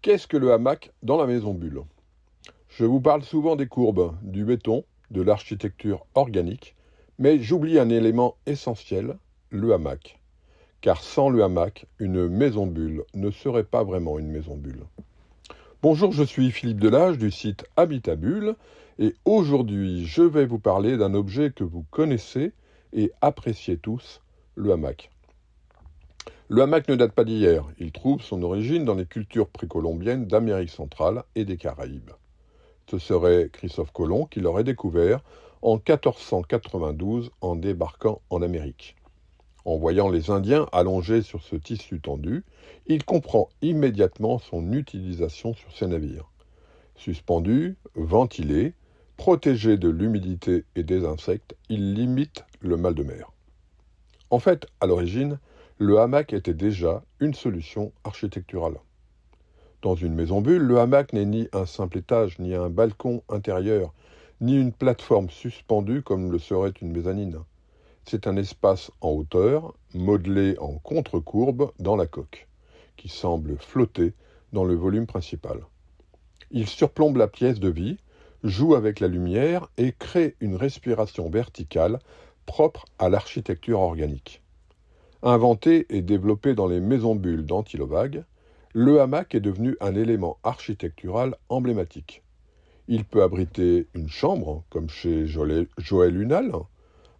Qu'est-ce que le hamac dans la maison bulle? Je vous parle souvent des courbes, du béton, de l'architecture organique, mais j'oublie un élément essentiel, le hamac. Car sans le hamac, une maison bulle ne serait pas vraiment une maison bulle. Bonjour, je suis Philippe Delage du site Habitabule et aujourd'hui je vais vous parler d'un objet que vous connaissez et appréciez tous, le hamac. Le hamac ne date pas d'hier, il trouve son origine dans les cultures précolombiennes d'Amérique centrale et des Caraïbes. Ce serait Christophe Colomb qui l'aurait découvert en 1492 en débarquant en Amérique. En voyant les Indiens allongés sur ce tissu tendu, il comprend immédiatement son utilisation sur ses navires. Suspendu, ventilé, protégé de l'humidité et des insectes, il limite le mal de mer. En fait, à l'origine, le hamac était déjà une solution architecturale. Dans une maison bulle, le hamac n'est ni un simple étage, ni un balcon intérieur, ni une plateforme suspendue comme le serait une mezzanine. C'est un espace en hauteur, modelé en contre-courbe dans la coque, qui semble flotter dans le volume principal. Il surplombe la pièce de vie, joue avec la lumière et crée une respiration verticale propre à l'architecture organique. Inventé et développé dans les maisons bulles d'Antilovag, le hamac est devenu un élément architectural emblématique. Il peut abriter une chambre, comme chez Joël Hunal,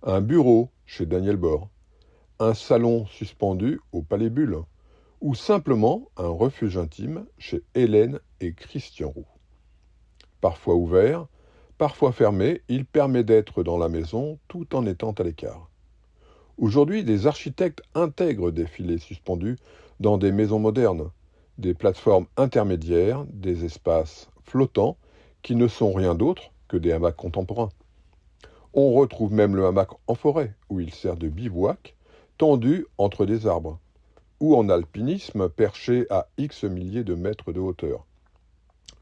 un bureau chez Daniel Bord, un salon suspendu au Palais Bulle, ou simplement un refuge intime chez Hélène et Christian Roux. Parfois ouvert, parfois fermé, il permet d'être dans la maison tout en étant à l'écart. Aujourd'hui, des architectes intègrent des filets suspendus dans des maisons modernes, des plateformes intermédiaires, des espaces flottants qui ne sont rien d'autre que des hamacs contemporains. On retrouve même le hamac en forêt, où il sert de bivouac, tendu entre des arbres, ou en alpinisme perché à X milliers de mètres de hauteur.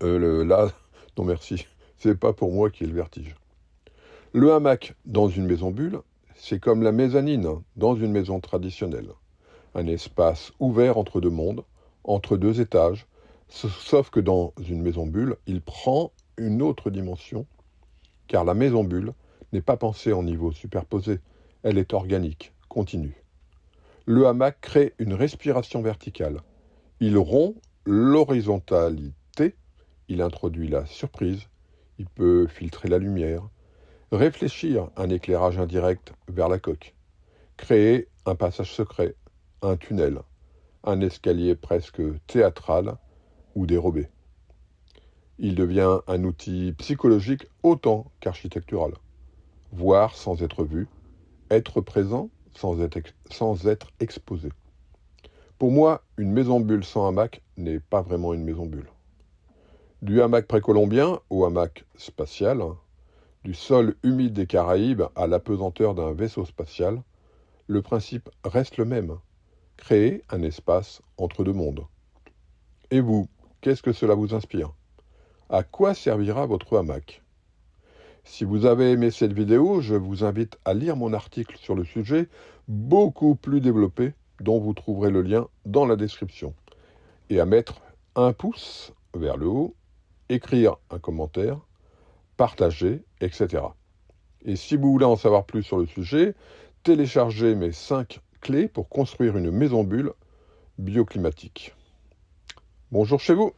Non merci, c'est pas pour moi qui ai le vertige. Le hamac dans une maison bulle, c'est comme la mezzanine dans une maison traditionnelle. Un espace ouvert entre deux mondes, entre deux étages, sauf que dans une maison bulle, il prend une autre dimension, car la maison bulle n'est pas pensée en niveau superposé, elle est organique, continue. Le hamac crée une respiration verticale. Il rompt l'horizontalité, il introduit la surprise, il peut filtrer la lumière, réfléchir un éclairage indirect vers la coque, créer un passage secret, un tunnel, un escalier presque théâtral ou dérobé. Il devient un outil psychologique autant qu'architectural. Voir sans être vu, être présent sans être exposé. Pour moi, une maison bulle sans hamac n'est pas vraiment une maison bulle. Du hamac précolombien au hamac spatial, du sol humide des Caraïbes à l'apesanteur d'un vaisseau spatial, le principe reste le même, créer un espace entre deux mondes. Et vous, qu'est-ce que cela vous inspire? À quoi servira votre hamac? Si vous avez aimé cette vidéo, je vous invite à lire mon article sur le sujet, beaucoup plus développé, dont vous trouverez le lien dans la description. Et à mettre un pouce vers le haut, écrire un commentaire, partager, etc. Et si vous voulez en savoir plus sur le sujet, téléchargez mes 5 clés pour construire une maison bulle bioclimatique. Bonjour chez vous!